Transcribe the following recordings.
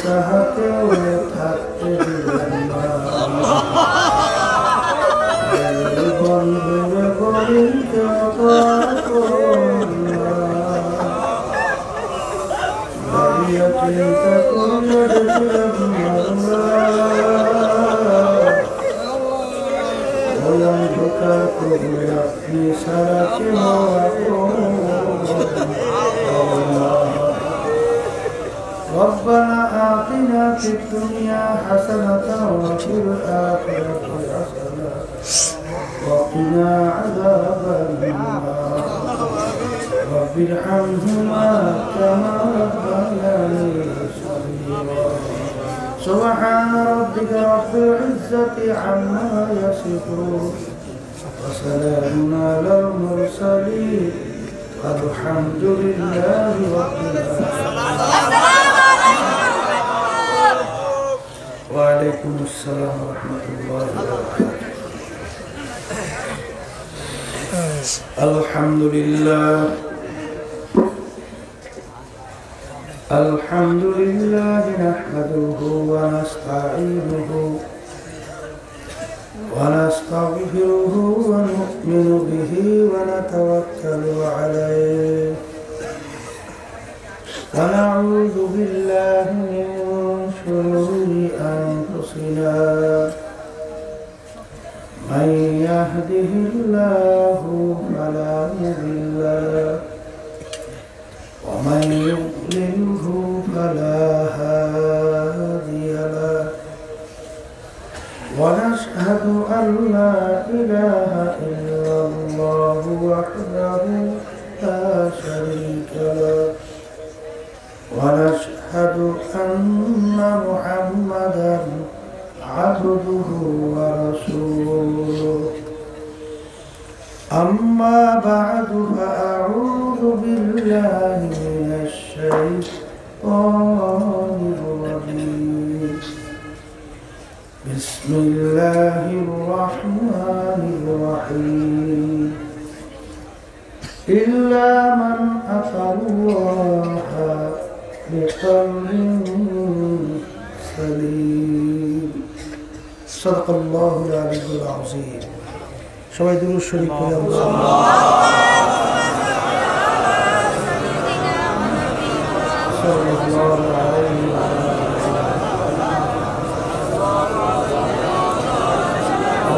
চাহাতে থাকতে দিলেন না বন্ধুরে বলিত ভাবিয়া চিন্তা করলে অন্ধকার করলে আপনি সারা কেহ ربنا آتنا في الدنيا حسنة وفي الآخرة حسنة وقنا عذاب النار رب ارحمهما كما ربياني صغيرا سبحان ربك رب العزة عما يصفون وسلام على المرسلين والحمد لله رب العالمين. وعليكم السلام ورحمة الله وبركاته. الحمد لله الحمد لله نحمده ونستعينه ونستغفره ونؤمن به ونتوكل عليه ونعوذ بالله من شرور أنفسنا من يهده الله فلا مضل له ومن يضلله فلا هادي له ونشهد أن لا إله إلا الله وحده لا شريك له ونشهد أن محمدا عبده ورسوله أما بعد فأعوذ بالله من الشيطان الرجيم بسم الله الرحمن الرحيم إلا من أتى الله بقلب سليم صدق الله العلي العظيم. সবাই দুরূদ শরীফ পড়ে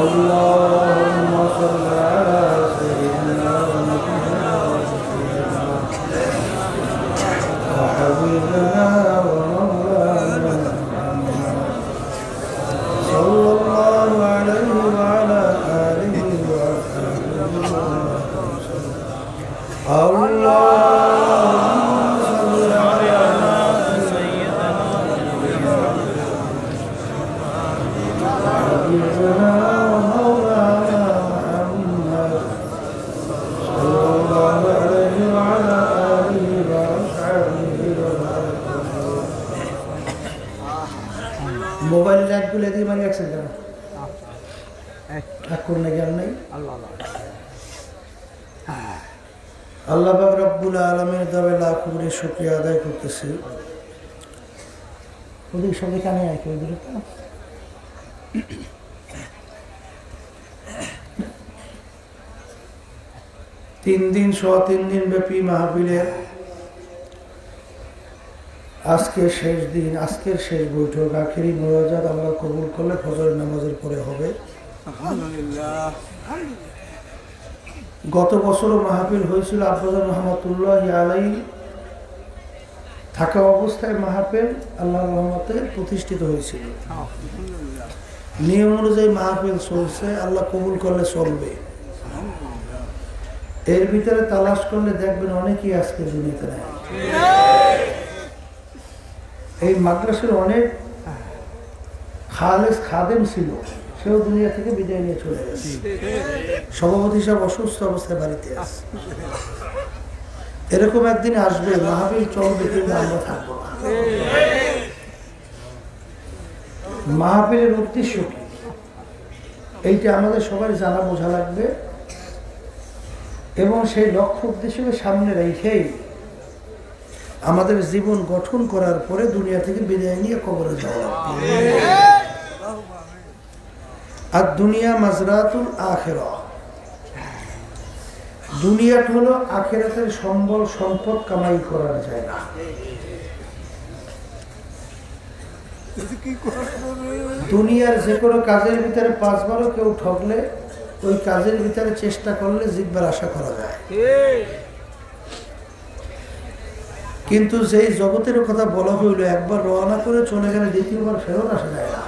اللهم صل على سيدنا وحبيبنا ومولانا محمد صلى الله عليه وعلى آله وصحبه وسلم. اللهم صل على سيدنا وحبيبنا ومولانا محمد صلى الله عليه وعلى آله وصحبه وسلم. মোবাইল লাইট গুলো দিয়ে মানে একসাথে কেন এক করলে জ্ঞান নেই আল্লাহ পাক রব্বুল আলামিনের দরবারে লাখ কোটি শুকরিয়া আদায় করতেছি। ওদের সঙ্গে কানে আয় কেউ দিল তো 3 দিন 3 দিন ব্যাপী মাহফিলের আজকের শেষ দিন, আজকের শেষ বৈঠক, আখেরি মোনাজাত আমরা কবুল করলে ফজরের নামাজের পরে হবে। আলহামদুলিল্লাহ। গত বছরও মাহফিল হয়েছিল আফজাল রহমতুল্লাহ আলাইহি থাকা অবস্থায় মাহফিল আল্লাহর রহমতে প্রতিষ্ঠিত হয়েছিল। নিয়ম অনুযায়ী মাহফিল চলছে, আল্লাহ কবুল করলে চলবে। এর ভিতরে তালাশ করলে দেখবেন অনেকেই আজকে দুনিয়াতে নাই। এই মাদ্রাসার অনেক খালেস খাদেম ছিল, সেও দুনিয়া থেকে বিদায় নিয়ে চলে গেছে। সভাপতি সাহেব অসুস্থ অবস্থায় বাড়িতে আছে। এরকম একদিন আসবে, মাহফিল চলবে, কিন্তু আমরা থাকবো না। মাহফিলের উদ্দেশ্য কি এইটা আমাদের সবার জানা বোঝা লাগবে, এবং সেই লক্ষ্য উদ্দেশ্যকে সামনে রেখেই আমাদের জীবন গঠন করার পরে দুনিয়া থেকে বিদায় নিয়ে কবরে যাওয়া। আর দুনিয়া মাজরাতুল আখিরা, দুনিয়াটা হলো আখিরাতের সম্বল সম্পদ কামাই করার জায়গা। দুনিয়ার যে কোনো কাজের ভিতরে 5 বারও কেউ ঠকলে ওই কাজের ভিতরে চেষ্টা করলে জিতবার আশা করা যায়। কিন্তু যেই জগতের কথা বলা হইল একবার রওনা করে চলে গেলে দ্বিতীয়বার ফেরত আসা যায় না।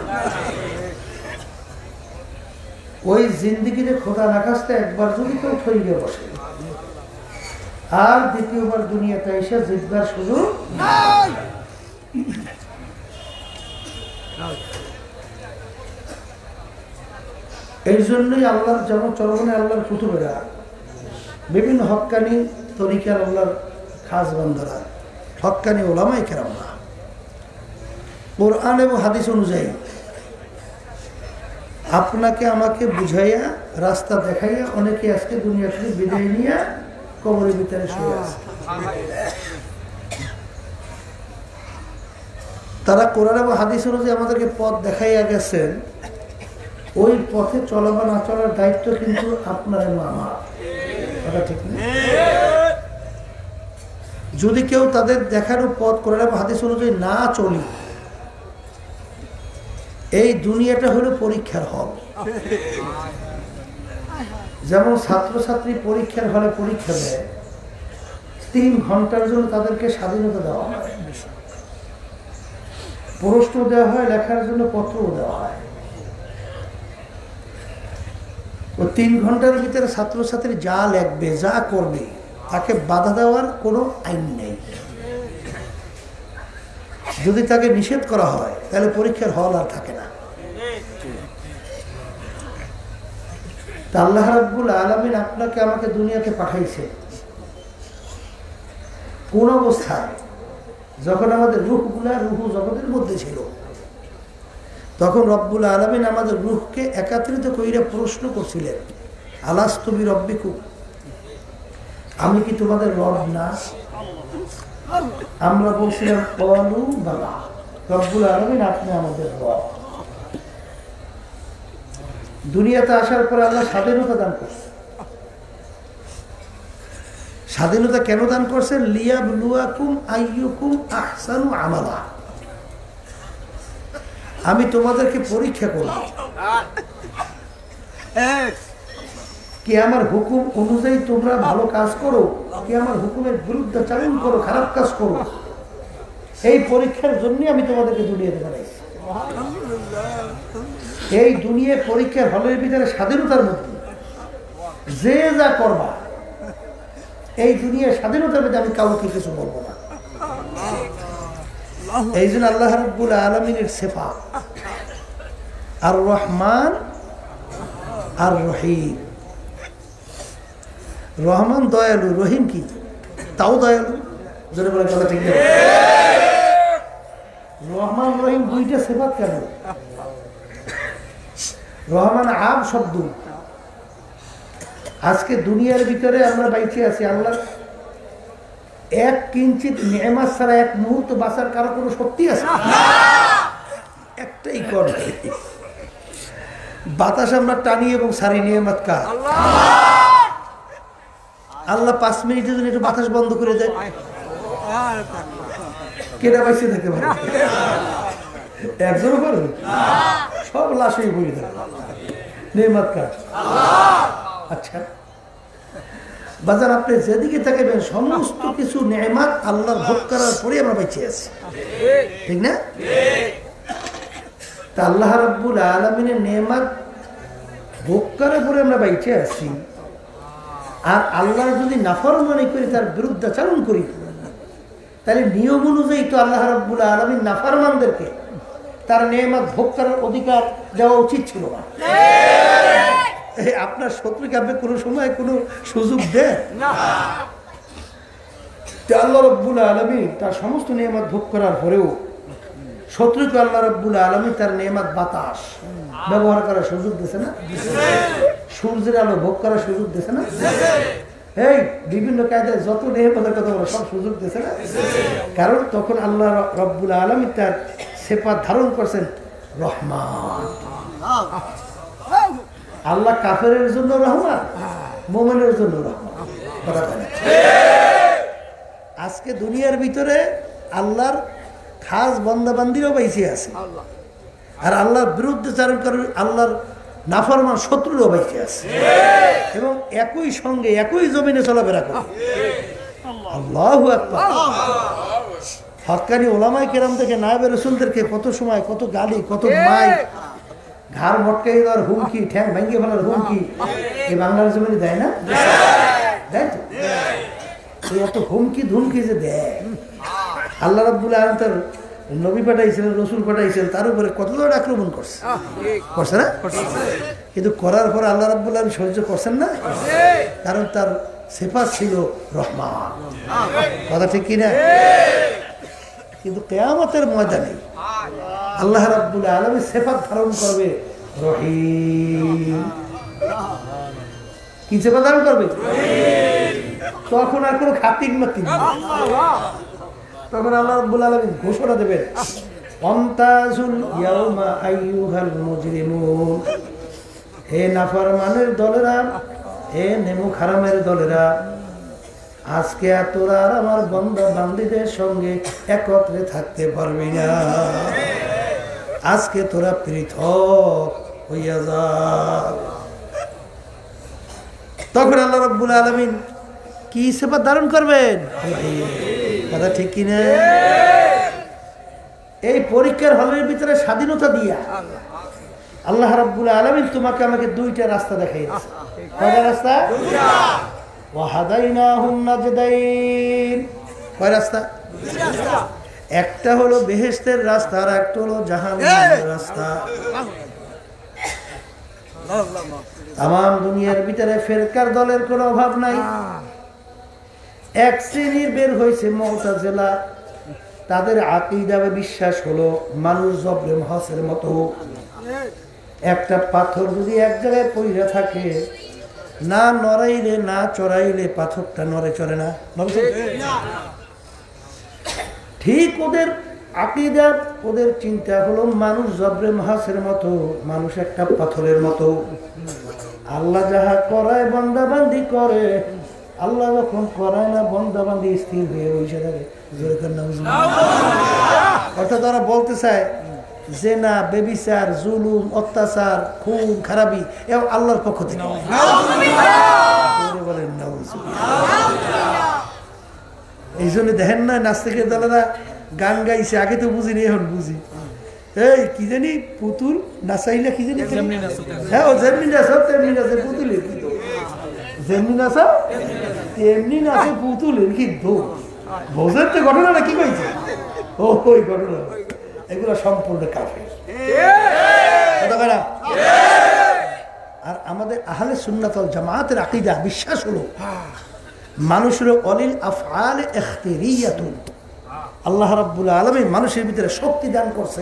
ওই জিন্দিগিতে খোদা না কাছতে একবার যদি কেউ ঠইকে বসে আর দ্বিতীয়বার দুনিয়াতে এসে জিতবার সুযোগ নাই। এই জন্যই আল্লাহর যেমন চরমনে আল্লাহর কুতুবেরা বিভিন্ন হক্কানি তরিকার আল্লাহর খাস বান্দারা হক্কানি ওলামায়ে কেরামরা কোরআন এবং হাদিস অনুযায়ী আপনাকে আমাকে বুঝাইয়া রাস্তা দেখাইয়া অনেকে আজকে দুনিয়া থেকে বিদায় নিয়ে কবরের ভিতরে শুয়ে আছে। তারা কোরআন এবং হাদিস অনুযায়ী আমাদেরকে পথ দেখাইয়া গেছেন, ওই পথে চলা বা না চলার দায়িত্ব কিন্তু আপনার এবং আমার। কথা ঠিক না? যদি কেউ তাদের দেখানো পথ কোরআন এবং হাদিস অনুযায়ী না চলি, এই দুনিয়াটা হলো পরীক্ষার হল। যেমন ছাত্রছাত্রী পরীক্ষার হলে পরীক্ষা দেয়, 3 ঘন্টার জন্য তাদেরকে স্বাধীনতা দেওয়া হয়, প্রশ্ন দেওয়া হয়, লেখার জন্য পত্রও দেওয়া হয়। ও 3 ঘন্টার ভিতরে ছাত্রছাত্রী যা লেখবে যা করবে তাকে বাধা দেওয়ার কোনো আইন নেই। যদি তাকে নিষেধ করা হয় তাহলে পরীক্ষার হল আর থাকে না। আল্লাহ রাব্বুল আলামিন আপনাকে আমাকে দুনিয়াতে পাঠাইছে কোন অবস্থায়? যখন আমাদের রূহগুলা রূহ জগতের মধ্যে ছিল, তখন রব্বুল আলামিন আমাদের রূহকে একত্রিত কইরা প্রশ্ন করছিলেন, আলাস্তু বিরব্বিকুম, আমি কি তোমাদের রব না? আমরা বলছিলাম ক্বালু বালা, রব্বুল আলামিন আপনি আমাদের রব। দুনিয়াতে আসার পরে আল্লাহ স্বাধীনতা দান করছে। স্বাধীনতা কেন দান করছেন? লিয়াবলুয়াকুম আইয়ুকুম আহসানু আমালা, আমি তোমাদেরকে পরীক্ষা করব কি আমার হুকুম অনুযায়ী তোমরা ভালো কাজ করো, কি আমার হুকুমের বিরুদ্ধাচরণ করো, খারাপ কাজ করো। এই পরীক্ষার জন্যই আমি তোমাদেরকে দুনিয়াতে বানাইছি। এই দুনিয়া পরীক্ষার হলের ভিতরে স্বাধীনতার মধ্যে যে যা করবা, এই দুনিয়ার স্বাধীনতার মধ্যে আমি কাউকে কিছু বলবো না। এই জন্য আল্লাহ রাব্বুল আলামিনের সিফাত আর রহমান আর রহিম। রহমান দয়ালু, রহিম কি তাও দয়ালু। জোরে বলে কথা ঠিক না? রহমান রহিম দুইটা সিফাত কেন? রহমান আম শব্দ। আজকে দুনিয়ার ভিতরে আমরা বাইচে আছি, আল্লাহ 1 কিঞ্চিত নেয়ামত ছাড়া 1 মুহূর্ত বাঁচার কারো কোনো শক্তি আছে? একটাই কর, বাতাস আমরা টানি এবং সারি নিয়ামত কার? আল্লাহ 5 মিনিটের জন্য একটু বাতাস বন্ধ করে দেয়, কেটা বাইসে থাকতে পারে? একজনও পারবে? সব লাশই বলে দেবে নিয়ামত কার? আচ্ছা বাজার, আপনি যেদিকে তাকাবেন সমস্ত কিছু নেয়ামত আল্লাহর ভোগ করার পরে আমরা বেঁচে আছি, ঠিক না? তা আল্লাহ রাব্বুল আলামিনের নেয়ামত ভোগ করার পরে আমরা বেঁচে আছি। আর আল্লাহ যদি নাফরমানি করি, তার বিরুদ্ধাচরণ করি, তাহলে নিয়ম অনুযায়ী তো আল্লাহ রাব্বুল আলামিন নাফরমানদেরকে তার নেয়ামত ভোগ করার অধিকার দেওয়া উচিত ছিল না। আপনার শত্রুকে আপনি কোনো সময় কোনো সুযোগ দেন না। আল্লাহ রাব্বুল আলামিন তার সমস্ত নেয়ামত ভোগ করার পরেও শত্রুকে আল্লাহ রাব্বুল আলামিন তার নেয়ামত বাতাস ব্যবহার করার সুযোগ দিয়েছে না? সূর্যের আলো ভোগ করার সুযোগ দিয়েছে না? এই বিভিন্ন কায়দায় যত নেহমতের কথা বলে সব সুযোগ দিয়েছে না, কারণ তখন আল্লাহ রব্বুল আলামিন তার সিফাত ধারণ করছেন রহমান। আল্লাহ কাফেরের জন্য রহমান, মুমিনের জন্য রহমান। কথা বলে আজকে দুনিয়ার ভিতরে আল্লাহর খাস বান্দাবান্দিও বেঁচে আছে, আর আল্লাহর বিরুদ্ধে চারণ করে আল্লাহর নাফরমান শত্রুরও বেঁচে আছে, এবং একই সঙ্গে একই জমিনে চলাফেরা করে। আল্লাহু আকবার। হক্কানি ওলামায়ে কেরাম থেকে নায়েবে রাসূলদেরকে কত সময় কত গালি, কত মাইক, ঘাড় মটকাই দেওয়ার হুমকি, ঠ্যাং ভেঙে ফেলার হুমকি এই বাংলার জমিনে দেয় না? দেয় তো। এত হুমকি ধুমকি যে দেয়, আল্লাহ রাব্বুল আলামিন তার নবী পাঠাইছিলেন, রসুল পাঠাইছিলেন, তার উপরে কতজন আক্রমণ করছে না? কিন্তু করার পরে আল্লাহ রাব্বুল আলামিন সহ্য করছেন না, কারণ তার সিফাত ছিল রহমান। কথা ঠিক কিনা? কিন্তু কিয়ামতের ময়দানে আল্লাহ রাব্বুল আলামিন সিফাত ধারণ করবে রহিম। কি সিফাত ধারণ করবে? তখন আর কোনো খাতির মাতির নেই। তখন আল্লাহ রাব্বুল আলামিন ঘোষণা দেবেন, ওয়ামতাজুল ইয়াউমা আইয়ুহাল মুজরিমুন, হে নাফরমানের দলেরা, হে নেমুখ হারামের দলেরা, আজকে তোরা আর আমার বান্দা বান্দীদের সঙ্গে একত্রে থাকতে পারবি না, আজকে তোরা পৃথক হইয়া যা। তখন আল্লাহ রাব্বুল আলামিন কি সিফাত ধারণ করবেন? কথা ঠিক কিনা? এই পরীক্ষার হলের ভিতরে স্বাধীনতা দিয়া আল্লাহ রাব্বুল আলামিন তোমাকে আমাকে দুইটা রাস্তা দেখাইছে। কয়টা রাস্তা? ওয়াহাদাইনাহুম নাজদাইন। কয় রাস্তা? একটা হলো বেহেশতের রাস্তা, আর একটা হলো জাহান্নামের রাস্তা। তামাম দুনিয়ার ভিতরে ফেরকার দলের কোনো অভাব নাই। এক শ্রেণীর বের হয়েছে মুতাজিলা, তাদের আকীদা বা বিশ্বাস হলো মানুষ জবরে মহাসের মতো। একটা পাথর যদি এক জায়গায় পড়ে থাকে, না নড়াইলে না চড়াইলে পাথরটা নড়ে চড়ে না। ঠিক ওদের আকীদা, ওদের চিন্তা হলো মানুষ জবরে মহাসের মতো, মানুষ একটা পাথরের মতো। আল্লাহ যাহা করায় বান্দাবান্দি করে, আল্লাহ যখন করায় না বান্দাবান্দি স্থির হয়ে বসে থাকে। অর্থাৎ তারা বলতে চায় যে না, বেবিচার, জুলুম, অত্যাচার, খুন খারাপি এবং আল্লাহর পক্ষ থেকে। এই জন্য দেখেন না নাস্তিকের দলেরা গান গাইছে, আগে তো বুঝিনি, এখন বুঝি। এই কি জানি পুতুল নাচাইলে কি জানি, হ্যাঁ ও যেমনি নাচো তেমনি নাচে পুতুলের কি দোষ, যেমনি নাচো তেমনি নাচে পুতুলের কি দোষ। বোঝের তো ঘটনাটা কি কইছে? ও ওই ঘটনা, এগুলো সম্পূর্ণ কাফের। আর আমাদের আহলে সুন্নাত ওয়াল জামাতের আকীদা বিশ্বাস হলো মানুষের অলিল আফআল ইখতিরিয়াতুন, আল্লাহ রাব্বুল আলামিন মানুষের ভিতরে শক্তি দান করছে।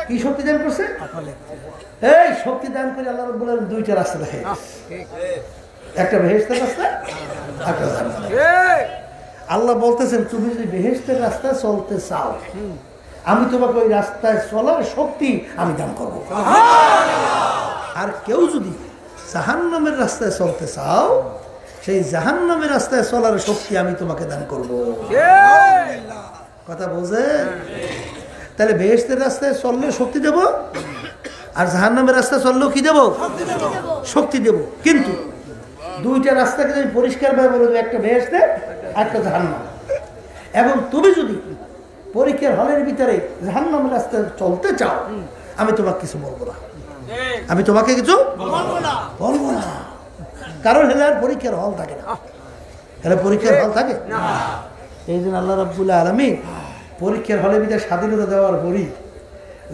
কি শক্তি দান করছে? এই শক্তি দান করে আল্লাহ রাব্বুল আলামিন দুইটা রাস্তা দেখায়, একটা বেহেশতের রাস্তা, একটা জান্নাত। আল্লাহ বলতেছেন তুমি যদি বেহেশতের রাস্তায় চলতে চাও, আমি তোমাকে ওই রাস্তায় চলার শক্তি আমি দান করবো। আর কেউ যদি জাহান্নামের রাস্তায় চলতে চাও, সেই জাহান্নামের রাস্তায় চলার শক্তি আমি তোমাকে দান করব। কথা বোঝে? তাহলে বেহেশতের রাস্তায় চললে শক্তি দেব, আর জাহান্নামের রাস্তায় চললেও কি দেব? শক্তি দেব। কিন্তু দুইটা রাস্তাকে আমি পরিষ্কারভাবে বলে দেবো, একটা বেহেশতে, একটা জাহান্নাম। এবং তুমি যদি পরীক্ষার হলের ভিতরে জাহান্নামের রাস্তায় চলতে চাও, আমি তোমাকে কিছু বলবো না, আমি তোমাকে কিছু বলবো না। কারণ হেলে আর পরীক্ষার হল থাকে না, হেলে পরীক্ষার হল থাকে না। এই জন্য আল্লাহ রাব্বুল আলামিন পরীক্ষার হলের ভিতরে স্বাধীনতা দেওয়ার পরই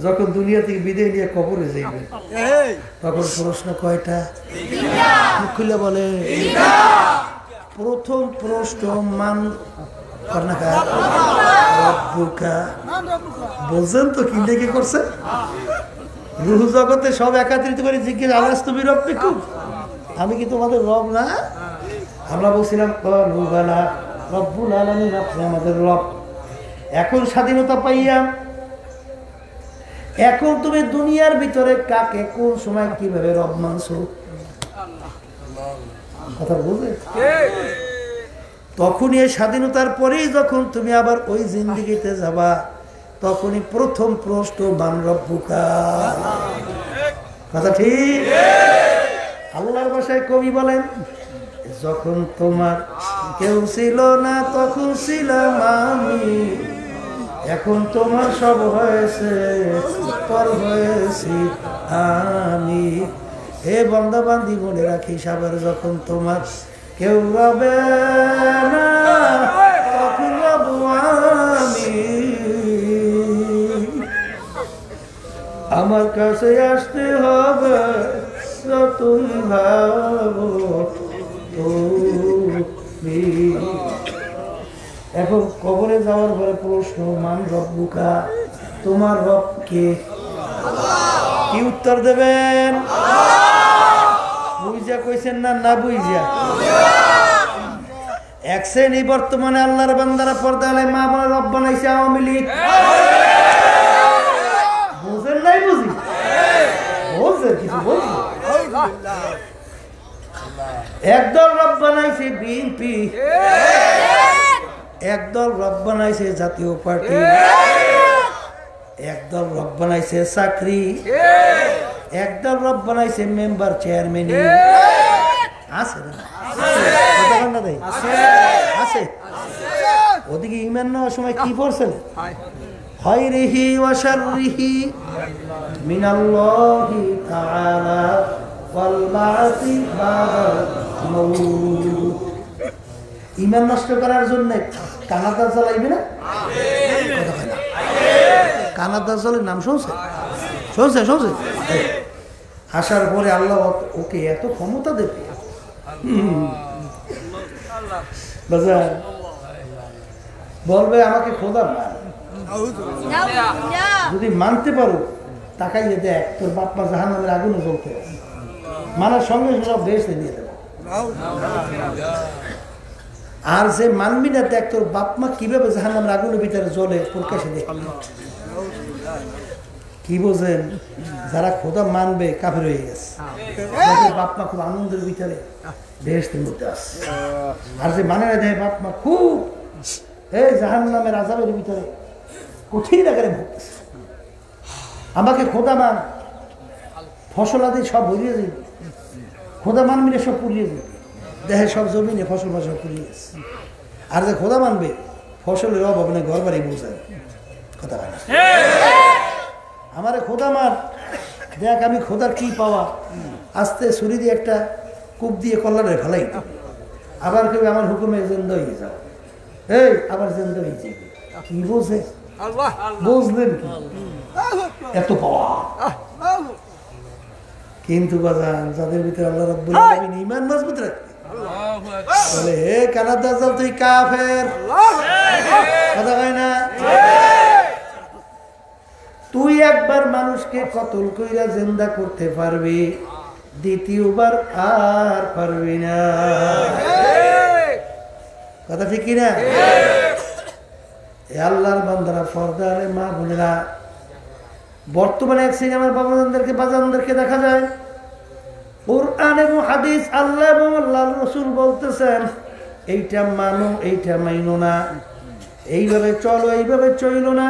যখন দুনিয়া থেকে বিদায় নিয়ে কবরে যাইবে, তখন প্রশ্ন কয়টা? খুলে বলে প্রথম প্রশ্ন মান বলছেন তো কি লেগে করছে? রুহ জগতে সব একাত্রিত করে জিজ্ঞেস আলাস তুমি রব, আমি কি তোমাদের রব না? আমরা বলছিলাম রব্বুল আলামিন আপনি আমাদের রব। এখন স্বাধীনতা পাইয়া এখন তুমি দুনিয়ার ভিতরে কাকে কোন সময় কিভাবে রব মানছো কথা বুঝলে? তখনই এই স্বাধীনতার পরেই যখন তুমি আবার ওই জিন্দেগিতে যাবা তখনই প্রথম প্রশ্ন মান রব্বুকা। কথা ঠিক? আল্লাহর ভাষায় কবি বলেন যখন তোমার কেউ ছিল না তখন ছিলাম আমি, এখন তোমার সব হয়েছে পর হয়েছি আমি। হে বান্দা বান্দি মনে রাখিস আবার যখন তোমার কেউ রবে না তখন রব আমি। আমার কাছে আসতে হবে যতই ভাবো তুমি। এখন কবরে যাওয়ার পরে প্রশ্ন মান রব্বুকা, তোমার রব কে? কি উত্তর দেবেন? বুঝা কইছেন না না বুঝা? এক শ্রেণী বর্তমানে আল্লাহর বান্দারা পর্দায় মা বলে রব বানাইছে আওয়ামী লীগ। বুঝেন নাই? বুঝি বলছে কিছু বলছে। একদল রব বানাইছে বিএনপি, একদল রব বানাইছে জাতীয় পার্টি, একদল রব বানাইছে চাকরি, একদল রব বানাইছে মেম্বার চেয়ারম্যান। আছে না? আছে। ওদিকে ইমান নেওয়ার সময় কি পড়ছেন? খায়রিহি ওয়া শাররিহি মিনাল্লাহি তাআলা ওয়াল বা'সি বা'দাল মাউত। ইমান নষ্ট করার জন্য কানাদার জ্বালাইবে না? কানাদার জ্বালের নাম শুনছে? শুনছে শুনছে? আসার পরে আল্লাহ ওকে এত ক্ষমতা দেবে বলবে আমাকে খোদা মান। যদি মানতে পারো তাকাইয়ে দেখ তোর বাপ মা জাহান্নামের আগুনে জ্বলতে আছে, মানার সঙ্গে সব বেহেশতে দিয়ে দেবো। আর যে মানবি না দেখ তোর বাপ মা কিভাবে জাহান্নামের আগুনের ভিতরে জ্বলে প্রকাশে দেখ। কি বোঝেন? যারা খোদা মানবে কাফের হয়ে গেছে, বাপ মা খুব আনন্দের ভিতরে বেহেশতের মধ্যে আসছে। আর যে মানে না দেয় বাপ মা খুব এই জাহান্নামের আযাবের ভিতরে কঠিন আকারে ভুগতেছে। আমাকে খোদা মান, ফসল আদি সব ভরিয়ে যাবে। খোদা মানবি না সব পুড়িয়ে যাবে, দেহে সব জমিনে ফসল ফসল পুড়িয়ে গেছে। আর যে খোদা মানবে ফসলের অভাব নেই, ঘর বাড়ি বোঝায় কথা হয় না। আমারে খোদা মান, দেখ আমি খোদার কি পাওয়া। আস্তে ছুরি দিয়ে একটা কূপ দিয়ে কল্লারে ফেলাই, আবার কেউ আমার হুকুমে জেন্দা হয়ে যাও, এই আবার জেন্দা হয়ে যাবে। কি বোঝে? বুঝলেন কি এত পাওয়া? কিন্তু বাজান যাদের ভিতরে আল্লাহ রাব্বুল আলামিন ঈমান মজবুত রাখে বলে হে কানাদার জাল তুই কাফের, কথা হয় না? তুই একবার মানুষকে কতল কইরা জিন্দা করতে পারবি, দ্বিতীয়বার আর পারবি না। কথা ঠিক কিনা? আল্লাহর বান্দারা পর্দারে মা বোনেরা, বর্তমানে এক শ্রেণী আমার বাজানদেরকে দেখা যায় কুরআন এবং হাদিস আল্লাহ এবং আল্লাহর রাসূল বলতেছেন এইটা মানো এইটা মাইনো না, এইভাবে চলো এইভাবে চইলো না।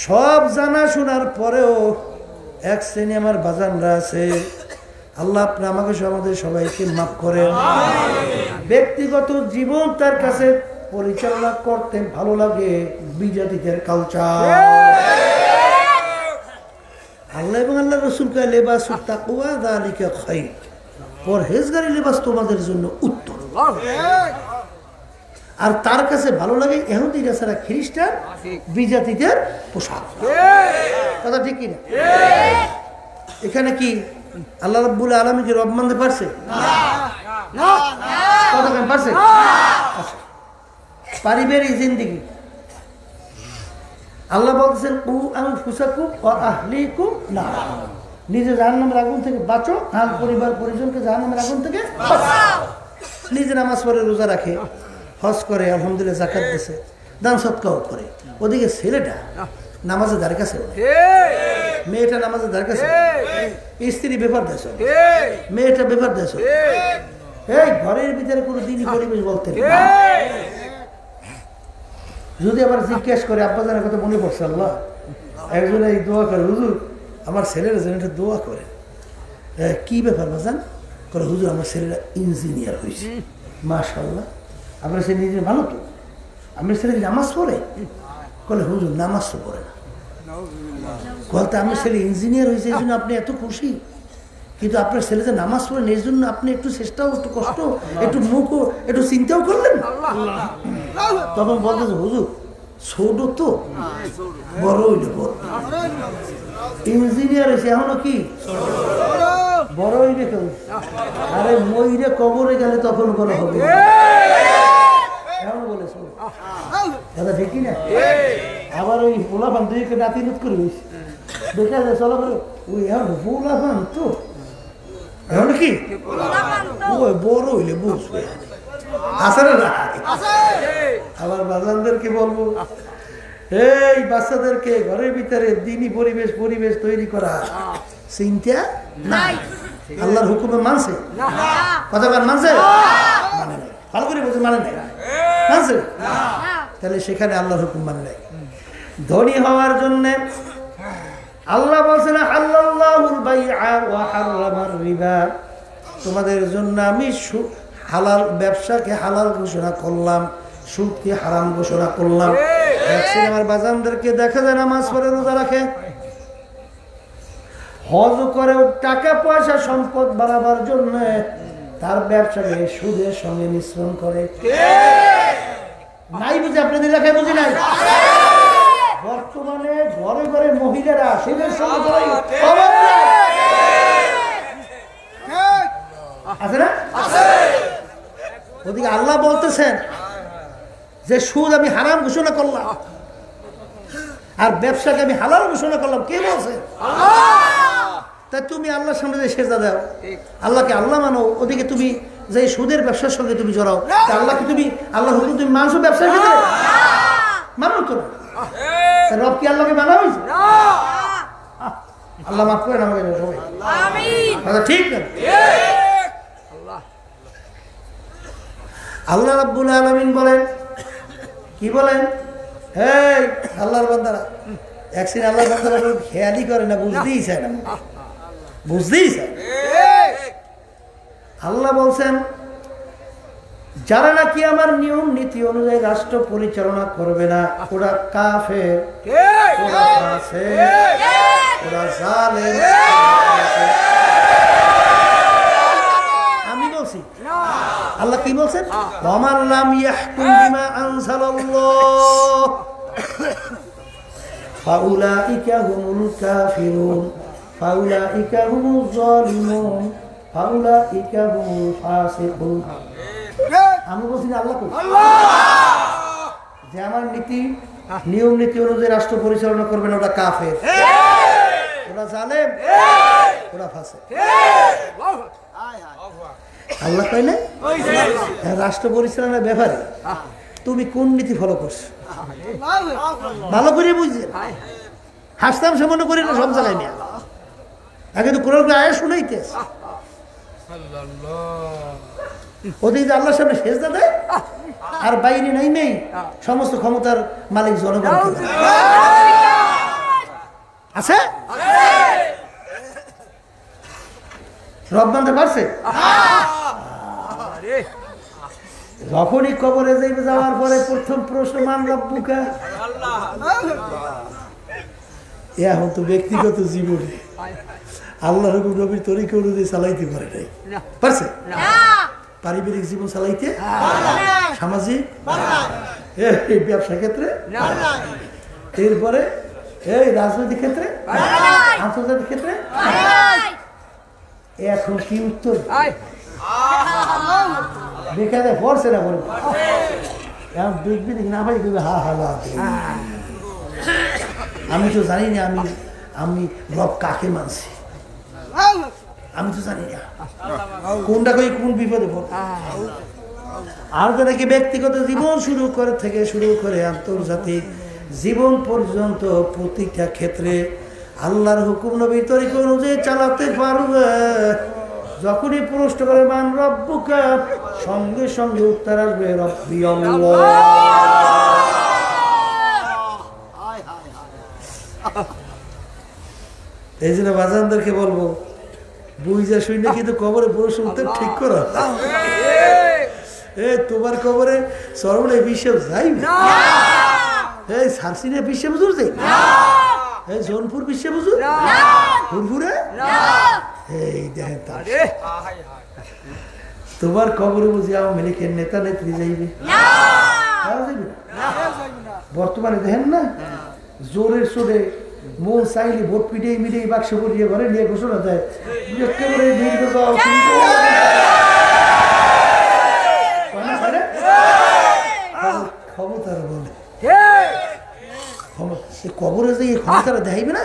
সব জানা শোনার পরেও এক শ্রেণী আমার বাজানরা আছে, আল্লাহ আপনি আমাকে আমাদের সবাইকে মাফ করেন। ব্যক্তিগত জীবন তার কাছে পরিচালনা করতে ভালো লাগে বিজাতিদের কালচার। আল্লাহ এবং আল্লাহ রাসূল কা লিবাসুত তাকওয়া যালিকা খায়র, পরহেজগারি লিবাস তোমাদের জন্য উত্তম। আর তার কাছে ভালো লাগে ইহুদি নাসারা খ্রিস্টান বিজাতিদের পোশাক। কথা ঠিক কি না? এখানে কি আল্লাহ রাব্বুল আলামিন কি রব মানতে পারছে? না। কথা কেন পারছে? পারিবারিক জিন্দেগি আল্লাহ বলছেন কু আনফুসাকুম ওয়া আহলিকুম নার, নিজে জাহান্নামের আগুন থেকে বাঁচো আর পরিবার পরিজনকে জাহান্নামের আগুন থেকে বাঁচাও। নিজে নামাজ পড়ে রোজা রাখে, হজ করে, আলহামদুলিল্লাহ যাকাত দিছে, দান সৎকাও করে। ওদিকে ছেলেটা নামাজের ধারে কাছে, মেয়েটা নামাজের ধারে কাছে, স্ত্রী ব্যাপার দেশ, মেয়েটা ব্যাপার দেশ। এই ঘরের ভিতরে কোনো দিনই পরিবেশ বলতে যদি আবার জিজ্ঞেস করে আব্বাজানের কথা মনে পড়ছে, আল্লাহ একজন এই দোয়া করে, হুজুর আমার ছেলেরা যেন একটা দোয়া করে। কি ব্যাপার বাজান? করে হুজুর আমার ছেলেরা ইঞ্জিনিয়ার হয়েছে। মাশাআল্লাহ, আপনার ছেলে নিজে ভালো তো? আপনার ছেলে নামাজ পড়ে? বলে হুজুর নামাজ তো পড়ে না। বলতে আমার ছেলে ইঞ্জিনিয়ার হয়েছে এই জন্য আপনি এত খুশি, কিন্তু আপনার ছেলে যে নামাজ পড়েন এই জন্য আপনি একটু চেষ্টাও, একটু কষ্ট, একটু মুখও, একটু চিন্তাও করলেন। তখন বলতেছে হুজুর ছোট তো, বড় হইলে বড়, ইঞ্জিনিয়ার হয়েছে এখনো কি বড় হইলে কেউ, আরে মইরে কবরে গেলে তখন বড় হবে। এমন বলেছ দাদা, ঠিক না? আবার ওই পোলাপান দুই নাতি নুত করে দেখা যায় চলা করে, ওই এখন পোলাপান তো এখন কি ওই বড় হইলে বুঝবে। আসলে না, আবার বাজানদেরকে বলবো, এই বাচ্চাদেরকে ঘরের ভিতরে দিনই পরিবেশ তৈরি করা চিন্তা নাই। আল্লাহর হুকুমে মানছে কথা, মানছে মানে নাই, ভালো করে বলছে মানে নাই, মানছে তাহলে সেখানে আল্লাহর হুকুম মানে নাই। ধনী হওয়ার জন্য আল্লাহ বলছেন হালাল্লাহুল বাইআ ওয়া হারামার রিবা, তোমাদের জন্য আমি হালাল ব্যবসাকে হালাল ঘোষণা করলাম, সুদকে হারাম ঘোষণা করলাম। আমার বাজানদেরকে দেখা যায় নামাজ পড়ে রোজা রাখে, হজ করে, টাকা পয়সা সম্পদ বাড়াবার জন্য তার ব্যবসাকে সুদের সঙ্গে মিশ্রণ করে। নাই বুঝি আপনাদের এলাকায় বুঝি নাই? বর্তমানে ঘরে ঘরে মহিলারা সুদের সঙ্গে আছে না? ওদিকে আল্লাহ বলতেছেন যে সুদ আমি হারাম ঘোষণা করলাম আর ব্যবসাকে আমি হালাল ঘোষণা করলাম। কে বলছে? তাই তুমি আল্লাহর সামনে যে সেজদা দাও, আল্লাহকে আল্লাহ মানো, ওদিকে তুমি যে সুদের ব্যবসার সঙ্গে তুমি জড়াও, আল্লাহকে তুমি আল্লাহ হুকুম তুমি মানছো ব্যবসার ক্ষেত্রে? মানো তো না। রব কি আল্লাহকে মানা হয়েছে? আল্লাহ মাফ করেন আমাকে সবাই, ঠিক না? আল্লাহ রাব্বুল আলামিন বলেন, কি বলেন? এই আল্লাহর বান্দারা, একদিন আল্লাহর বান্দারা খেয়ালই করে না, বুঝতেই চায় না, বুঝতেই চায়। আল্লাহ বলছেন যারা নাকি আমার নিয়ম নীতি অনুযায়ী রাষ্ট্র পরিচালনা করবে না, ওরা কাফের, ওরা ফাসিক, ওরা জালেম। আমি বলছি, আল্লাহ কি বলছেন? ওয়ামান লাম ইয়াহকুম বিমা আনজালাল্লাহ ফাউলাইকা হুমুল কাফিরুন ফাউলাইকা হুমুজ জালিমুন ফাউলাইকা হুমুল ফাসিকুন। আমি বলছি না আল্লাহ যে আমার নীতি নিয়ম নীতি অনুযায়ী রাষ্ট্র পরিচালনা করবে না, ওটা কাফের, ওরা জালেম, ওরা ফাসিক। আল্লাহ কয় না রাষ্ট্র পরিচালনার ব্যাপারে তুমি কোন নীতি ফলো করছো ভালো করে বুঝছে। হাসতাম সামান্য করি না সব জায়গায় নিয়ে, আগে তো কোরআন আয়াত শুনাইতে ওদিকে আল্লাহর সামনে সেজদা দেয় আর বাইরে নাই নেই সমস্ত ক্ষমতার মালিক জনগণ আছে। রব মানতে পারছে? যখনই কবরে যাওয়ার পরে প্রথম প্রশ্ন মান রব্বুকা, এখন তো ব্যক্তিগত জীবনে আল্লাহর হুকুম নবীর তরিকা অনুযায়ী চালাইতে পারে নাই, পারছে? পারিবারিক জীবন চালাইতে, সামাজিক, এই ব্যবসা ক্ষেত্রে, এরপরে এই রাজনৈতিক ক্ষেত্রে, আন্তর্জাতিক ক্ষেত্রে। এখন কি উত্তর বেকারে পড়ছে না বলে এখন দেখবি না ভাই হা হা। আমি তো জানি না আমি রব কাকে মানছি, আমি তো জানি না কোনটা কই কোন বিপদে পড়ে। আর নাকি ব্যক্তিগত জীবন শুরু করে আন্তর্জাতিক জীবন পর্যন্ত প্রতিটা ক্ষেত্রে আল্লাহর হুকুম নবীর তরিকা অনুযায়ী চালাতে পারবে। যখনই প্রশ্ন করে মান রব্বুকা, সঙ্গে সঙ্গে উত্তর আসবে রব্বি আল্লাহ। এই জন্য বাজানদেরকে বলবো, বুঝা শুনে কিন্তু কবরে প্রশ্ন উত্তর ঠিক করো। তোমার কবরে সর্বনে বিশ্ব যাই এই সারসিনে বিশ্ব বুঝুর যাই এই জোনপুর বিশ্ব বুঝুর ফুরফুরে এই দেখেন তোমার কবরে বুঝি আওয়ামী লীগের নেতা নেত্রী যাইবে? বর্তমানে দেখেন না, জোরের সোরে মন চাইলে ভোট পিটিয়ে মিলিয়ে বাক্স করিয়ে ঘরে নিয়ে ঘোষণা দেয় একেবারে ক্ষমতার বলে কবরে যে ক্ষমতারা দেখাইবে না।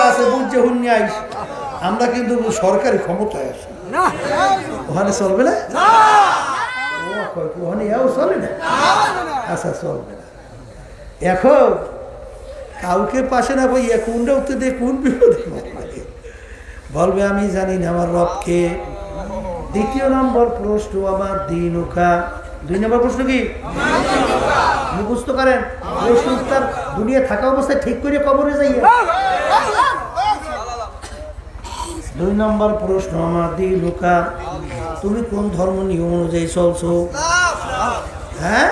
আছে বুঝছে হুন্নি আইস, আমরা কিন্তু সরকারি ক্ষমতায় আছি, ওখানে চলবে না, ওখানে এও চলে না। আচ্ছা চলবে না। এখন কাউকে পাশে না বইয়া কোনটা উত্তর দিয়ে কোন বিপদে বলবে আমি জানি না আমার রবকে। দ্বিতীয় নম্বর প্রশ্ন আমার দিনুকা। 2 নম্বর প্রশ্ন কি? মুখস্থ করেন। প্রশ্ন উত্তর দুনিয়া থাকা অবস্থায় ঠিক করে কবরে যাইয়া। 2 নম্বর প্রশ্ন আমার দিনুকা, তুমি কোন ধর্ম নিয়ম অনুযায়ী চলছো? হ্যাঁ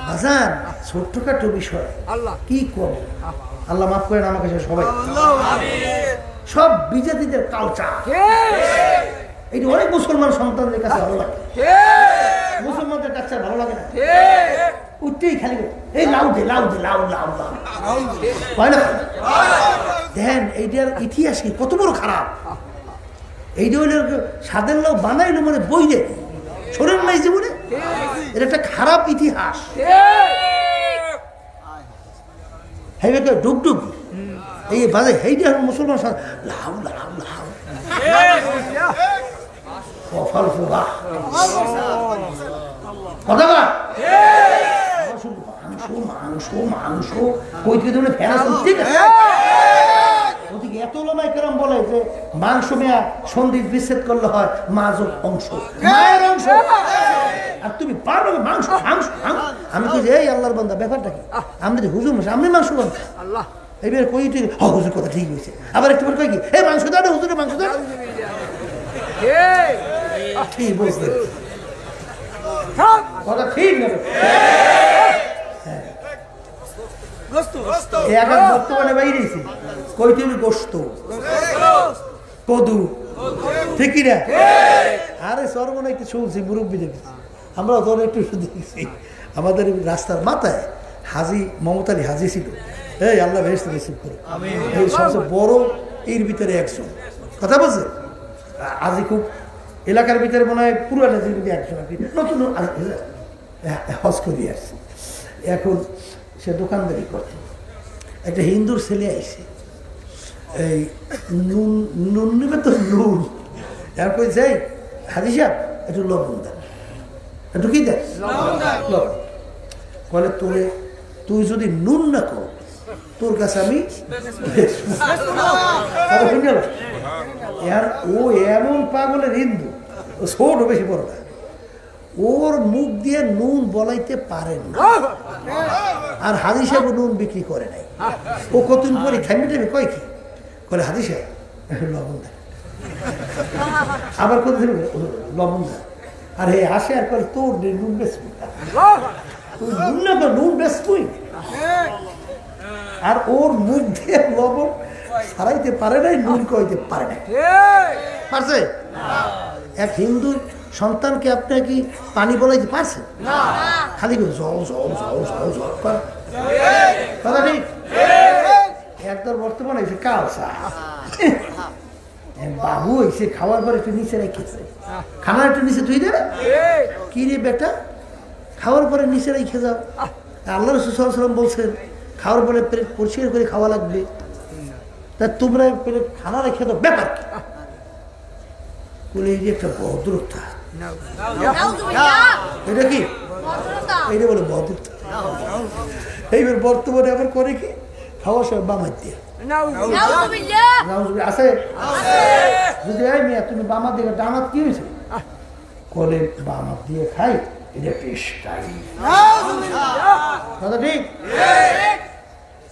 বাজান, ছোট্টখাটো বিষয় কি কম, আল্লাহ মাফ করেন আমাকে সবাই। সব বিজাতিদের কালচার, এইটা অনেক মুসলমান সন্তানদের কাছে ভালো লাগে, মুসলমানদের কাছে ভালো লাগে না। উঠতেই খালি এই লাউ দে লাউ দে লাউ লাউ লাউ হয় না? দেখেন এইটার ইতিহাস কি কত বড় খারাপ। এইটা হইলে সাদের লাউ বানাইলো মানে বই দে শরীর নাই জীবনে, এটা একটা খারাপ ইতিহাস। ডুগডুগ এই বাজে এইটা মুসলমান লাউ লাউ লাউ কফাল ফুবা কথা মাংস মাংস মাংস কই থেকে তুমি ফেরাস ঠিক আছে। ওদিকে এত লোমাই কেরম বলে যে মাংস মেয়া সন্ধি বিচ্ছেদ করলে হয় মাজক অংশ, মায়ের অংশ, আর তুমি পারবে মাংস মাংস। আমি তো এই আল্লাহর বান্দা, ব্যাপারটা কি? আমি হুজুর আমি মাংস বান্ধ আল্লাহ এইবার কই তুই হুজুর কথা ঠিক হয়েছে, আবার একটু কই কি এই মাংস দাও হুজুরের মাংস দাও, ঠিক বুঝতে কথা ঠিক না। বর্তমানে বাইরেছি কই তুমি গোস্ত কদু ঠিক না? আরে সর্বনাই একটু শুনছি মুরব্বী দেখেছি, আমরা তোর একটু দেখেছি আমাদের রাস্তার মাথায় হাজি মমতার হাজি ছিল। এই আল্লাহ বেহেশত নসিব করো, এই সবচেয়ে বড় এর ভিতরে 100 কথা বলছে। আজি খুব এলাকার ভিতরে মনে হয় পুরানো জীবিকা 100 আর কি, নতুন হজ করি আসছে। এখন সে দোকানদারি করত, একটা হিন্দুর ছেলে আইসে এই নুন নুন নেবে তো নুন, এরপর যাই হাজি সাহেব একটু লবণ দেন, একটু কি দেন লবণ, বলে তোরে তুই যদি নুন না কর তোর কাছে আমি ও এমন পাগলের হিন্দু, ছোট বেশি বড় না, ওর মুখ দিয়ে নুন বলাইতে পারেন না। আর হাজি সাহেব নুন বিক্রি করে নাই। ও কতদিন পরে থামি টাইমে কয় কি বলে হাজি সাহেব লবণ দেন, আবার কতদিন লবণ দেন, আর হে আসে আর করে তোর নুন বেচবি, তুই নুন না তো নুন বেচবই। আর ওর মুখ দিয়ে লবণ ছাড়াইতে পারে নাই, নুন কইতে পারে নাই, পারছে? এক হিন্দুর সন্তানকে আপনি কি পানি বলাইতে পারছেন? খালি কথা ঠিক। একদম বর্তমানে হয়েছে কালসা, বাবু হয়েছে খাওয়ার পর একটু নিচে রেখেছে, খানা একটু নিচে ধুই দেবে কি রে বেটা, খাওয়ার পরে নিচে রেখে যাও। আল্লাহ রাসূল সাল্লাল্লাহু আলাইহি ওয়াসাল্লাম বলছেন খাওয়ার পরে পেট পরিষ্কার করে খাওয়া লাগবে, তা তোমরা পেট খানা রেখে দাও, ব্যাপার কি? বলে এই যে একটা ভদ্রতা, এটা কি এইটা বলে ভদ্রতা। এইবার বর্তমানে আবার করে কি খাওয়া সব বামার দিয়ে আছে। যদি এই মেয়ে তুমি বামার দিকে ডানাত কি হয়েছে করে বামার দিয়ে খাই, এটা কথা ঠিক।